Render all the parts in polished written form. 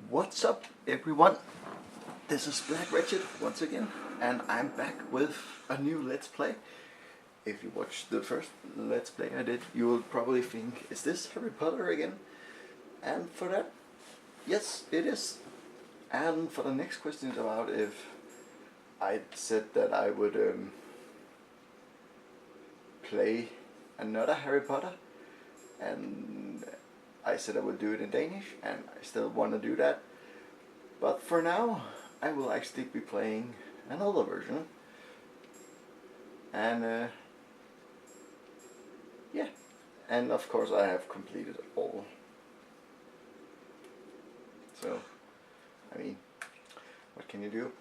What's up, everyone? This is Black Wretched once again, and I'm back with a new Let's Play. If you watched the first Let's Play I did, you will probably think, is this Harry Potter again? And for that, yes, it is. And for the next question about if I said that I would play another Harry Potter, and I said I would do it in Danish, and I still want to do that. But for now, I will actually be playing another version. And yeah, and of course I have completed all. So, I mean, what can you do?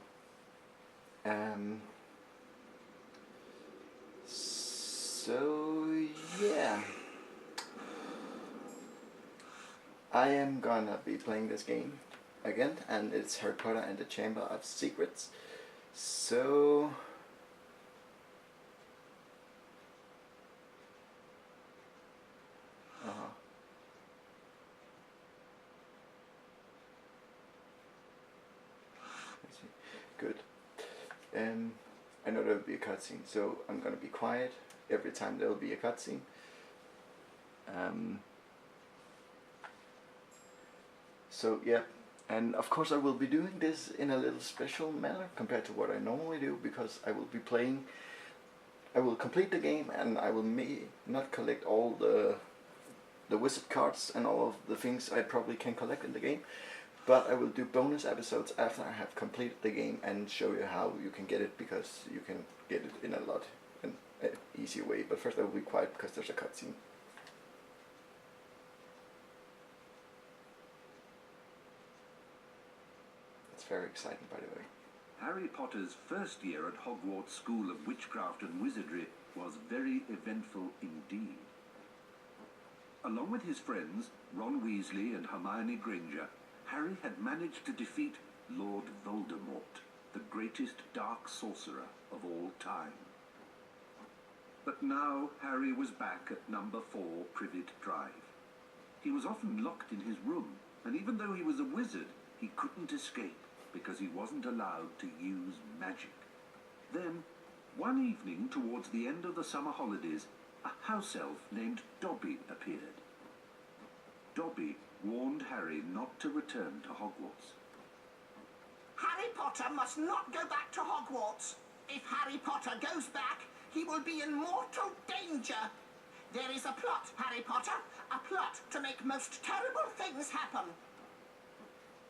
So yeah, I am gonna be playing this game again, and it's Harry Potter and the Chamber of Secrets. So let's see. Good. I know there will be a cutscene, so I'm gonna be quiet every time there will be a cutscene. So yeah, and of course I will be doing this in a little special manner compared to what I normally do, because I will be playing, I will complete the game, and I will not collect all the wizard cards and all of the things I probably can collect in the game, but I will do bonus episodes after I have completed the game and show you how you can get it, because you can get it in an easier way. But first I will be quiet because there's a cutscene. It's very exciting, by the way. Harry Potter's first year at Hogwarts School of Witchcraft and Wizardry was very eventful indeed. Along with his friends, Ron Weasley and Hermione Granger, Harry had managed to defeat Lord Voldemort, the greatest dark sorcerer of all time. But now Harry was back at number 4 Privet Drive. He was often locked in his room, and even though he was a wizard, he couldn't escape because he wasn't allowed to use magic. Then, one evening towards the end of the summer holidays, a house elf named Dobby appeared. Dobby warned Harry not to return to Hogwarts. Harry Potter must not go back to Hogwarts. If Harry Potter goes back, he will be in mortal danger. There is a plot, Harry Potter, a plot to make most terrible things happen.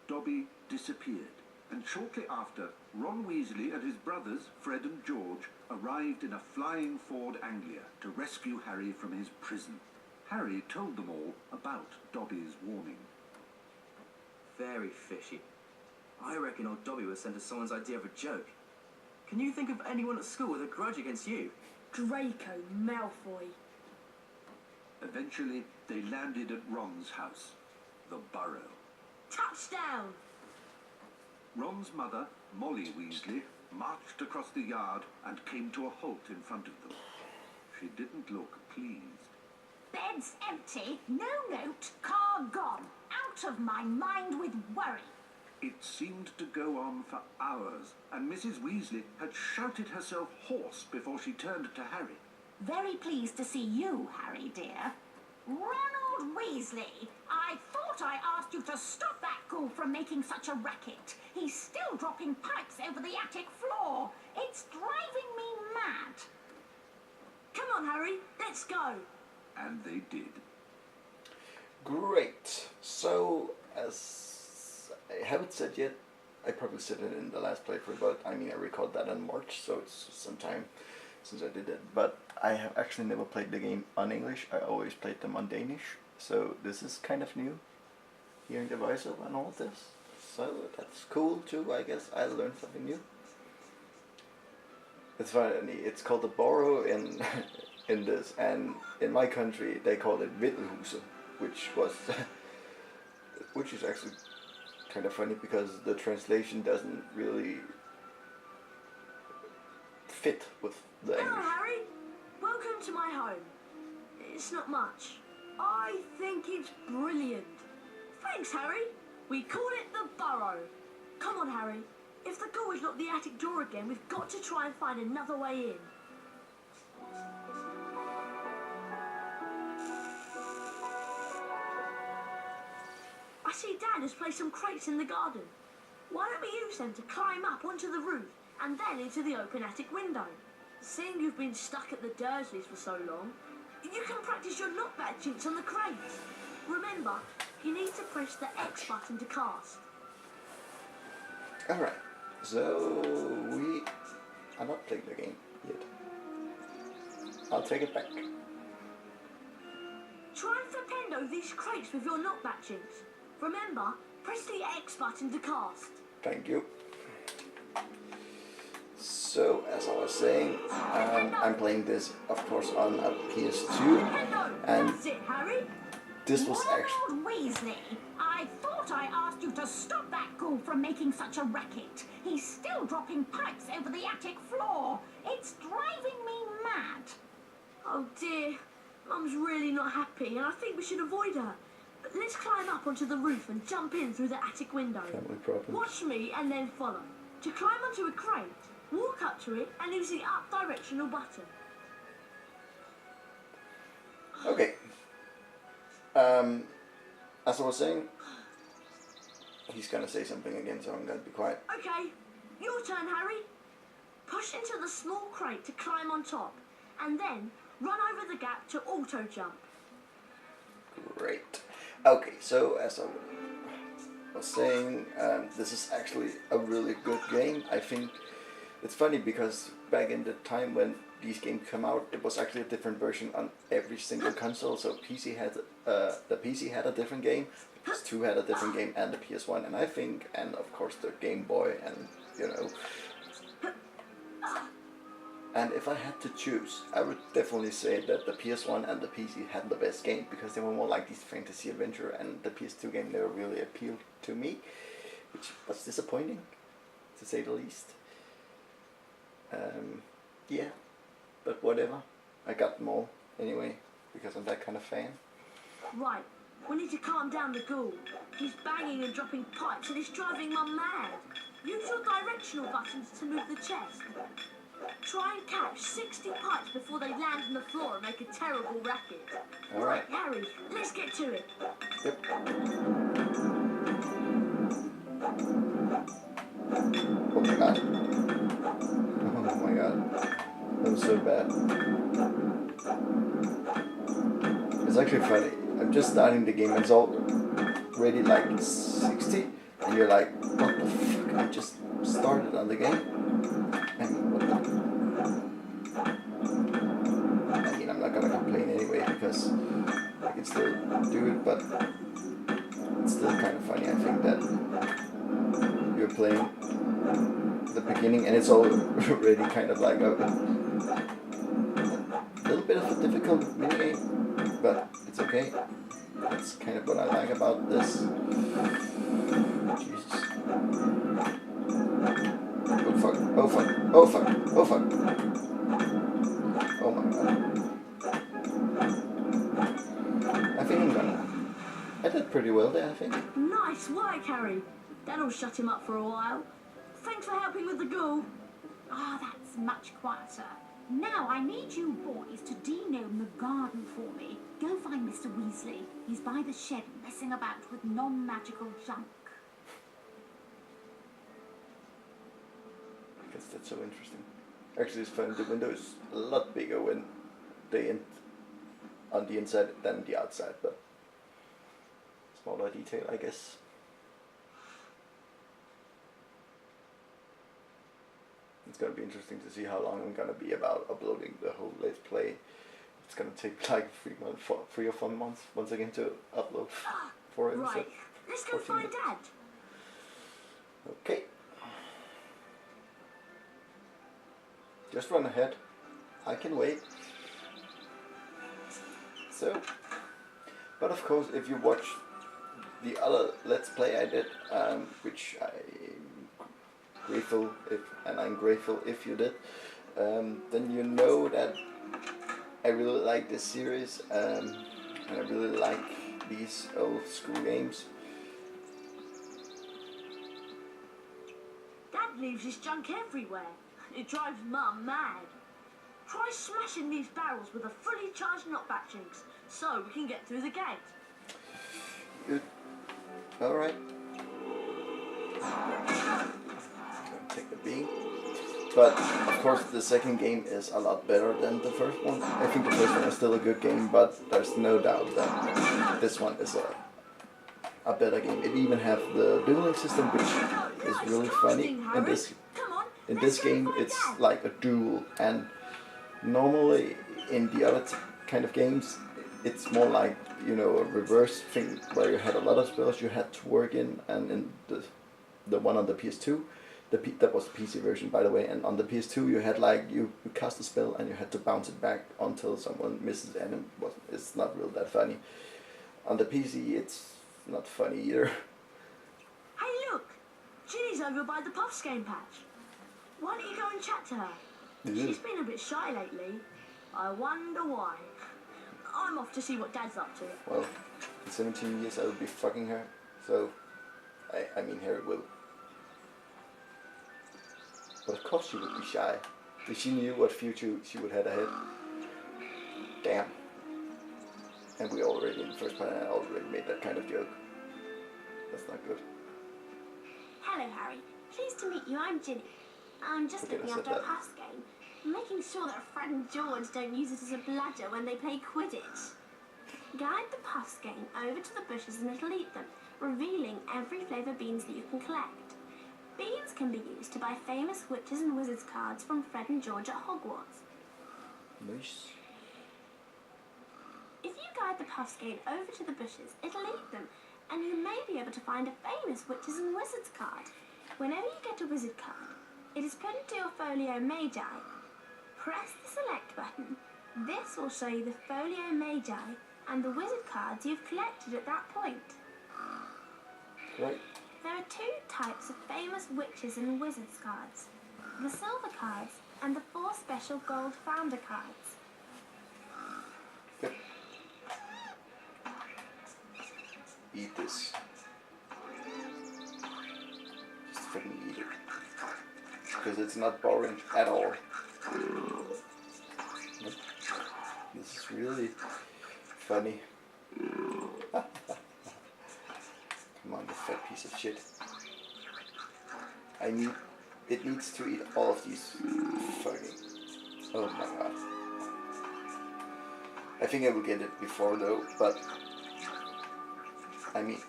Dobby disappeared, and shortly after, Ron Weasley and his brothers, Fred and George, arrived in a flying Ford Anglia to rescue Harry from his prison. Harry told them all about Dobby's warning. Very fishy. I reckon old Dobby was sent as someone's idea of a joke. Can you think of anyone at school with a grudge against you? Draco Malfoy. Eventually, they landed at Ron's house, the Burrow. Touchdown! Ron's mother, Molly Weasley, marched across the yard and came to a halt in front of them. She didn't look pleased. Bed's empty, no note, car gone. Out of my mind with worry. It seemed to go on for hours, and Mrs. Weasley had shouted herself hoarse before she turned to Harry. Very pleased to see you, Harry dear. Ronald Weasley, I thought I asked you to stop that ghoul from making such a racket. He's still dropping pipes over the attic floor. It's driving me mad. Come on, Harry, let's go. And they did. Great. So, as I haven't said yet, I probably said it in the last playthrough, but I mean I recorded that in March, so it's some time since I did it. But I have actually never played the game on English. I always played them on Danish, so this is kind of new, hearing the voiceover and all of this. So that's cool too, I guess. I learned something new. It's funny, it's called the Burrow in in this, and in my country they call it Vittelhuse, which is actually kind of funny because the translation doesn't really fit with the Hello, English. Harry. Welcome to my home. It's not much. I think it's brilliant. Thanks, Harry. We call it the burrow. Come on, Harry. If the ghoul has locked the attic door again, we've got to try and find another way in. I see Dad has placed some crates in the garden. Why don't we use them to climb up onto the roof and then into the open attic window? Seeing you've been stuck at the Dursleys for so long, you can practice your knockback jinx on the crates. Remember, you need to press the X button to cast. Alright, so we are not playing the game yet. I'll take it back. Try and flipendo these crates with your knockback jinx. Remember, press the X button to cast. Thank you. So, as I was saying, I'm playing this, of course, on a PS2, and That's it, Harry. this was actually... Ronald Weasley, I thought I asked you to stop that ghoul from making such a racket. He's still dropping pipes over the attic floor. It's driving me mad. Oh dear, Mum's really not happy and I think we should avoid her. But let's climb up onto the roof and jump in through the attic window. Family problems. Watch me and then follow. To climb onto a crate, walk up to it and use the up directional button. Okay. As I was saying, he's gonna say something again, so I'm gonna be quiet. Okay, your turn, Harry. Push into the small crate to climb on top and then run over the gap to auto jump. Great. Okay, so as I was saying, this is actually a really good game. I think it's funny because back in the time when these games come out, it was actually a different version on every single console. So PC had the PC had a different game, the PS2 had a different game, and the PS1, and I think, and of course the Game Boy, and you know. And if I had to choose, I would definitely say that the PS1 and the PC had the best game because they were more like these fantasy adventure, and the PS2 game never really appealed to me, which was disappointing, to say the least. Yeah, but whatever. I got them all anyway because I'm that kind of fan. Right, we need to calm down the ghoul. He's banging and dropping pipes and it's driving Mum mad. Use your directional buttons to move the chest. Try and catch 60 pipes before they land on the floor and make a terrible racket. Alright. Harry, let's get to it. Yep. Oh my god. Oh my god. That was so bad. It's actually funny. I'm just starting the game and it's already like 60 and you're like, what the fuck? I just started on the game. And what the... I mean, I'm not gonna complain anyway because I can still do it, but it's still kind of funny. I think that you're playing the beginning and it's already kind of like a little bit of a difficult minigame, but it's okay. That's kind of what I like about this. Jesus. Oh fuck, oh fuck, oh fuck, oh fuck. Oh my god. I think I'm gonna... I did pretty well there, I think. Nice work, Harry. That'll shut him up for a while. Thanks for helping with the ghoul. Ah, that's much quieter. Now I need you boys to denome the garden for me. Go find Mr. Weasley. He's by the shed messing about with non-magical junk. I guess that's so interesting. Actually, it's fun. The window is a lot bigger when they on the inside than the outside, but smaller detail, I guess. It's gonna be interesting to see how long I'm gonna be about uploading the whole Let's Play. It's gonna take like 3 or 4 months once again to upload 4 episodes. Right, let's go 14 find minutes. Dad. Okay. Just run ahead. I can wait. So, but of course, if you watch the other Let's Play I did, which I'm grateful if you did, then you know that I really like this series, and I really like these old school games. Dad leaves his junk everywhere. It drives Mum mad. Try smashing these barrels with a fully charged knockback jinx, so we can get through the gate. Good. Alright. Take the bean. But of course the second game is a lot better than the first one. I think the first one is still a good game, but there's no doubt that this one is a better game. It even has the dueling system, which is really funny. In this game it's like a duel, and normally in the other kind of games it's more like, you know, a reverse thing where you had a lot of spells you had to work in, and in the one on the PS2, that was the PC version, by the way, and on the PS2 you had like, you cast a spell and you had to bounce it back until someone misses, and it's not real that funny. On the PC it's not funny either. Hey look! Ginny's over by the Puffs game patch. Why don't you go and chat to her? She's been a bit shy lately. I wonder why. I'm off to see what Dad's up to. Well, in 17 years I will be fucking her, so I mean Harry will. But of course she would be shy, if she knew what future she would have ahead. Damn. And we already, in the first part, I already made that kind of joke. That's not good. Hello, Harry. Pleased to meet you. I'm Ginny. I'm just looking after a Puffs game, making sure that Fred and George don't use it as a bladder when they play Quidditch. Guide the Puffs game over to the bushes and it'll eat them, revealing every flavour beans that you can collect. Beans can be used to buy famous witches and wizards cards from Fred and George at Hogwarts. Nice. If you guide the Puffs game over to the bushes, it'll eat them, and you may be able to find a famous witches and wizards card. Whenever you get a wizard card, it is put into your folio magi. Press the select button. This will show you the folio magi and the wizard cards you've collected at that point. Right. There are two types of famous witches and wizards cards. The silver cards and the 4 special gold founder cards. Yep. Eat this. Just fucking eat it. Because it's not boring at all. This is really funny. Come on, you fat piece of shit. It needs to eat all of these fucking... Oh my god. I think I will get it before though, but... I mean...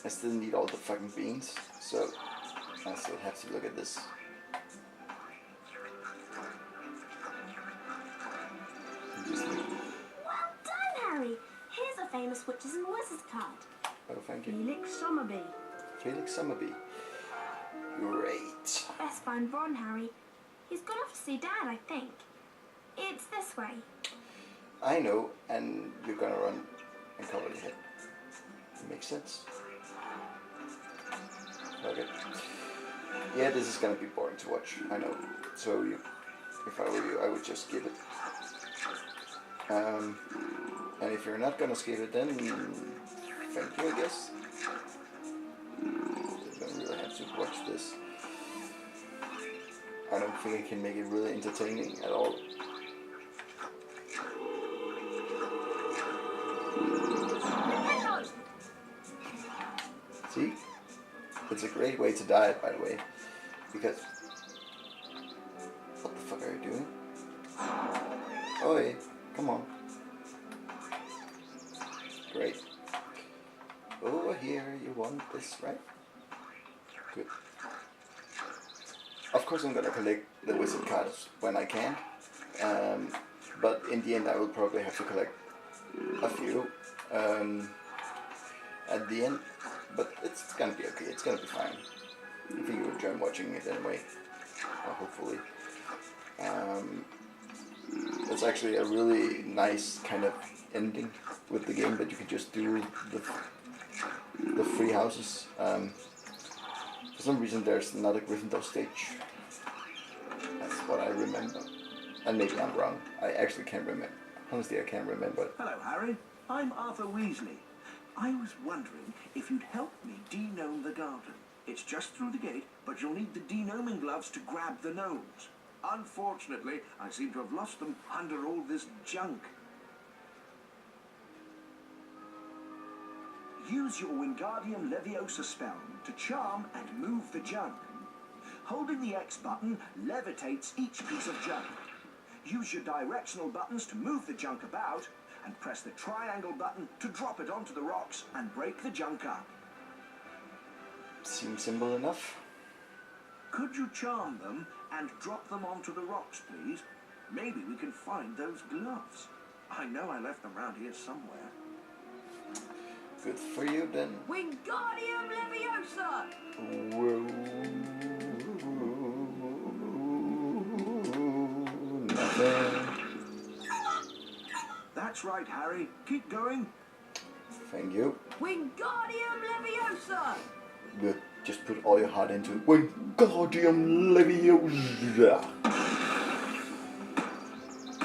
I still need all the fucking beans, so... I still have to look at this. Well done, Harry! Here's a famous witches and wizards card. Oh, thank you. Felix Summerby. Felix Summerby. Great. Best find Ron, Harry. He's gone off to see Dad, I think. It's this way. I know, and you're gonna run and cover the head. Makes sense. Okay. Yeah, this is gonna be boring to watch, I know. So if I were you, I would just skip it. And if you're not gonna skip it, then thank you, I guess. You don't really have to watch this. I don't think I can make it really entertaining at all. See? It's a great way to die, by the way. Because... What the fuck are you doing? Oi, come on. Great. Over here, you want this, right? Good. Of course I'm gonna collect the wizard cards when I can. But in the end I will probably have to collect a few. At the end. But it's gonna be okay, it's gonna be fine. I think you enjoy watching it anyway. Hopefully. It's actually a really nice kind of ending with the game, that you can just do the free houses. For some reason there's not a Gryffindor stage. That's what I remember. And maybe I'm wrong. I actually can't remember. Honestly, I can't remember. Hello, Harry. I'm Arthur Weasley. I was wondering if you'd help me denome the garden. It's just through the gate, but you'll need the denoming gloves to grab the gnomes. Unfortunately, I seem to have lost them under all this junk. Use your Wingardium Leviosa spell to charm and move the junk. Holding the X button levitates each piece of junk. Use your directional buttons to move the junk about, and press the triangle button to drop it onto the rocks and break the junk up. Seems simple enough. Could you charm them and drop them onto the rocks, please? Maybe we can find those gloves. I know I left them around here somewhere. Good for you then. Wingardium Leviosa! Nothing. That's right, Harry. Keep going. Thank you. Wingardium Leviosa! Good. Just put all your heart into it. Wingardium Leviosa.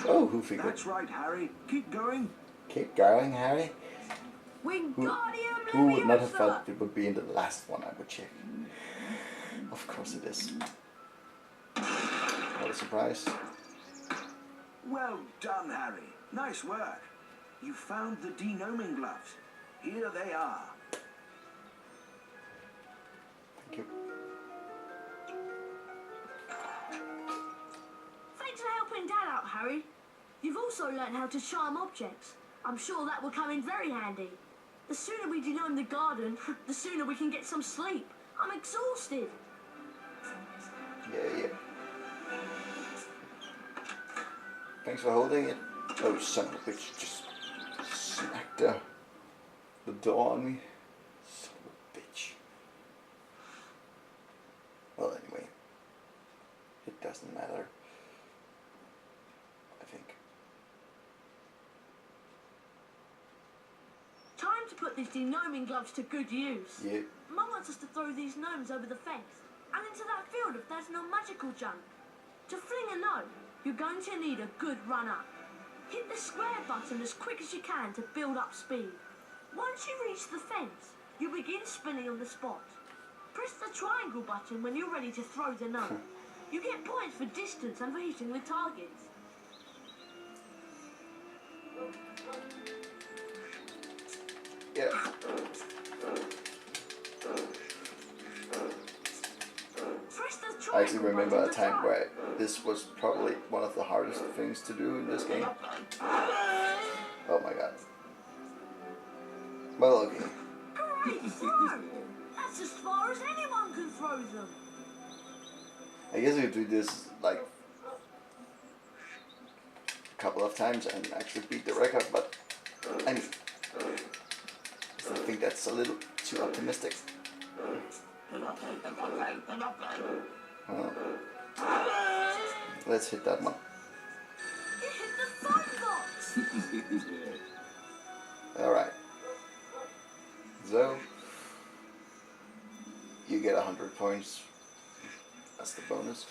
Oh, who figured? That's right, Harry. Keep going. Keep going, Harry. Wingardium Who would not have Leviosa! thought it would be in the last one I would check? Of course it is. What a surprise. Well done, Harry. Nice work. You found the denoming gloves. Here they are. Thank you. Thanks for helping Dad out, Harry. You've also learned how to charm objects. I'm sure that will come in very handy. The sooner we denome the garden, the sooner we can get some sleep. I'm exhausted. Yeah. Thanks for holding it. Oh, son of a bitch just smacked the door on me. Son of a bitch. Well, anyway. It doesn't matter. I think. Time to put these denoming gloves to good use. Yeah. Mum wants us to throw these gnomes over the fence and into that field if there's no magical junk. To fling a gnome, you're going to need a good run-up. Hit the square button as quick as you can to build up speed. Once you reach the fence, you begin spinning on the spot. Press the triangle button when you're ready to throw the gnome. You get points for distance and for hitting the targets. Yeah. Press the I actually triangle remember a button to time throw. where this was probably one of the hardest things to do in this game. Oh my god. Well, okay. Great throw! That's as far as anyone can throw them. I guess you do this like a couple of times and actually beat the record, but I mean, I think that's a little too optimistic. Let's hit that one. You hit the phone box! Alright. So, you get 100 points as the bonus,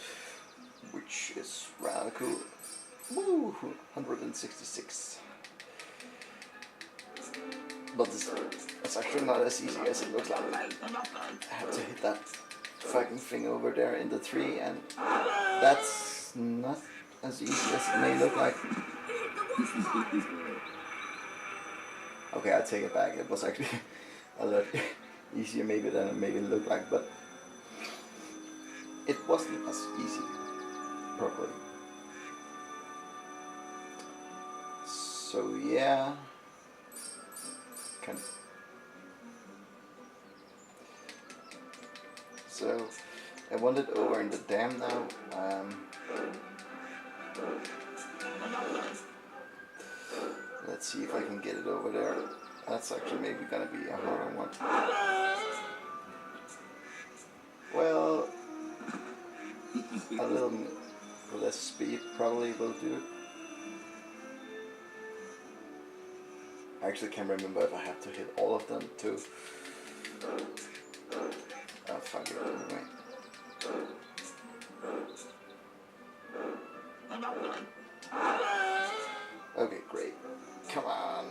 which is rather cool. Woo! 166. But it's actually not as easy as it looks like. I have to hit that fucking thing over there in the tree, and that's not as easy as it may look like. Okay, I take it back. It was actually a lot easier maybe than it maybe looked like, but it wasn't as easy, probably. So yeah. So I want it over in the dam now. Let's see if I can get it over there. That's actually maybe gonna be a harder one. Well, a little less speed probably will do it. I actually can't remember if I have to hit all of them too. Oh, fuck it, anyway. Okay, great. Come on.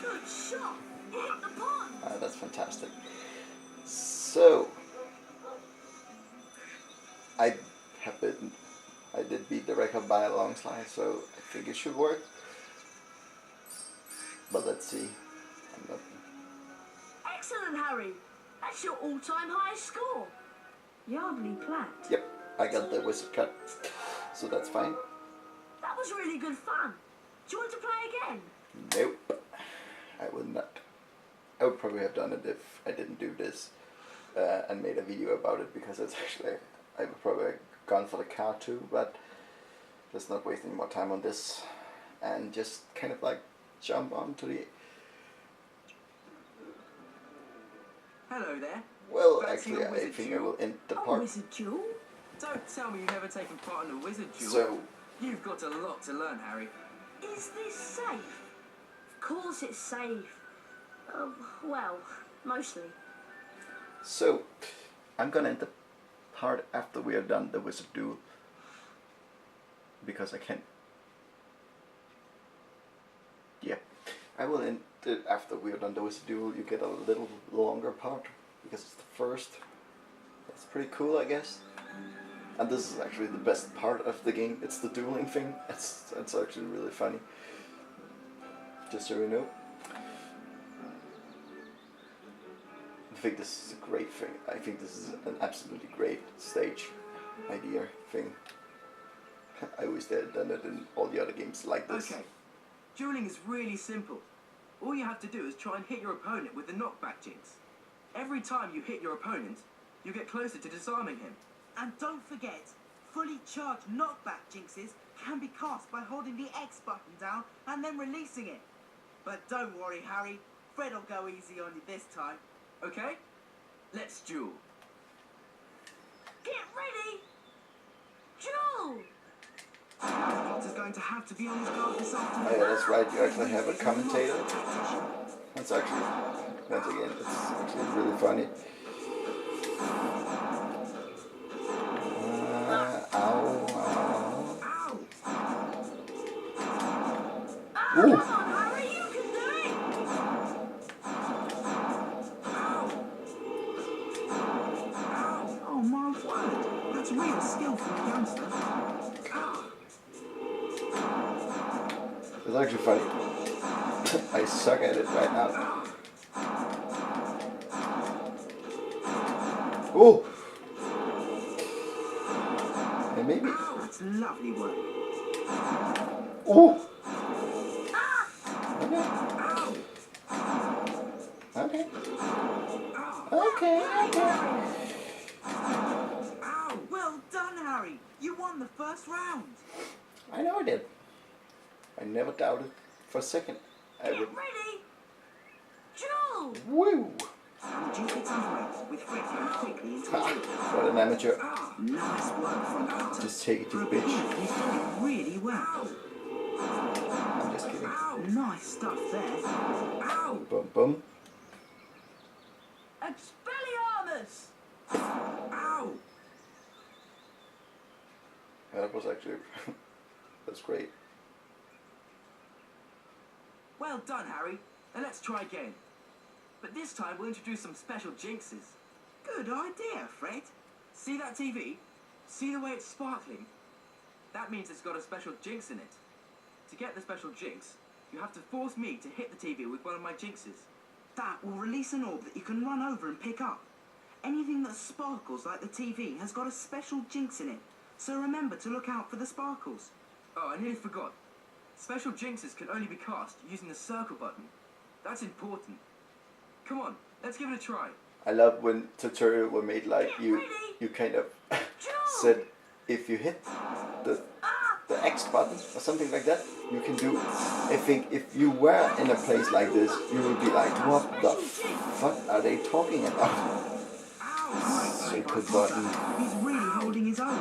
Good shot! You hit the pond! That's fantastic. So I did beat the record by a long slide, so I think it should work. But let's see. I'm not... Excellent, Harry. That's your all-time highest score. Yardley Platt. Yep, I got the wizard cut, so that's fine. That was really good fun. Do you want to play again? Nope, I would not. I would probably have done it if I didn't do this and made a video about it, because it's actually, I would probably have gone for the car too, but let's not waste any more time on this and just kind of like jump onto the... Hello there. Well, Fancy actually a I wizard think I duel? will end the A part. wizard duel? Don't tell me you've never taken part in a wizard duel. So, You've got a lot to learn, Harry. Is this safe? Of course it's safe. Well, mostly. so I'm gonna end the part after we are done the wizard duel, because I can't... Yeah, I will end it after we are done the wizard duel. You get a little longer part, because it's the first. That's pretty cool, I guess. And this is actually the best part of the game. It's the dueling thing. It's actually really funny. Just so you know. I think this is a great thing. I think this is an absolutely great stage idea thing. I wish they had done it in all the other games like this. Okay. Dueling is really simple. All you have to do is try and hit your opponent with the knockback jinx. Every time you hit your opponent, you get closer to disarming him. And don't forget, fully charged knockback jinxes can be cast by holding the X button down and then releasing it. But don't worry, Harry. Fred will go easy on you this time. Okay? Let's duel. Get ready! Duel! Potter's going to have to be on his guard this afternoon. Oh yeah, that's right, you actually have a commentator. That's actually, once again, it's actually really funny. Ooh. Come on, Harry, you can do it! Oh my word, that's real skill from a youngster. It's actually funny. I suck at it right now. Oh! And maybe... That's lovely work. Oh! Okay. Okay. Okay. Ow! Well done, Harry. You won the first round. I know I did. I never doubted for a second. I Get would. ready! Duel! Woo! And you get underway with Fred going quickly into Ha! his What an amateur. Nice work from Potter. Just take it, you For a bitch. beginner, he's done it really well. I'm just kidding. Nice stuff there. Ow! Boom, boom. Expelliarmus! Ow! That was actually... that's great. Well done, Harry. And let's try again. But this time we'll introduce some special jinxes. Good idea, Fred. See that TV? See the way it's sparkling? That means it's got a special jinx in it. To get the special jinx, you have to force me to hit the TV with one of my jinxes. That will release an orb that you can run over and pick up. Anything that sparkles like the TV has got a special jinx in it. So remember to look out for the sparkles. Oh, I nearly forgot. Special jinxes can only be cast using the circle button. That's important. Come on, let's give it a try. I love when tutorial were made like you kind of said if you hit the X button or something like that, you can do. I think if you were in a place like this, you would be like, what the fuck are they talking about? Circle button. He's really holding his own.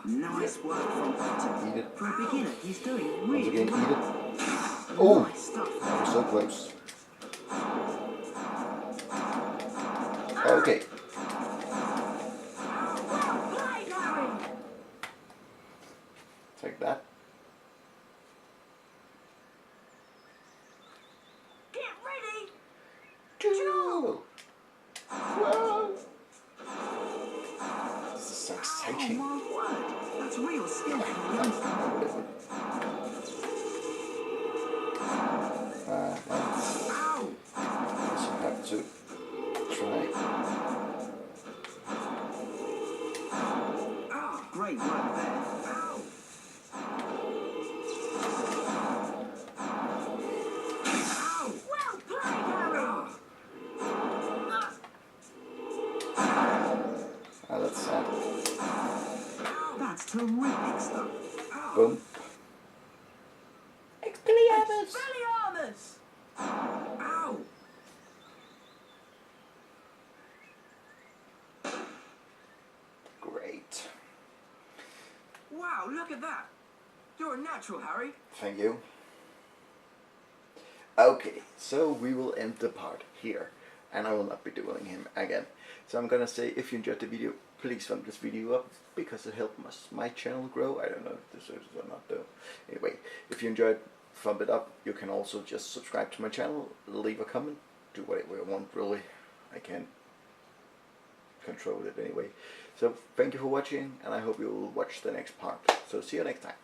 Nice work from Potter. Eat it. For a beginner, he's doing Once really again, eat well. it. Oh! Nice stuff. That was so close. Okay. Take that. Get ready! Expelliarmus! Ow! Great. Wow, look at that! You're a natural, Harry. Thank you. Okay, so we will end the part here, and I will not be doing him again. So I'm gonna say, if you enjoyed the video, please thumb this video up, because it helps my channel grow. I don't know if this is or not though. Anyway, if you enjoyed, thumb it up. You can also just subscribe to my channel, leave a comment, do whatever you want really. I can't control it anyway. So thank you for watching, and I hope you will watch the next part. So see you next time.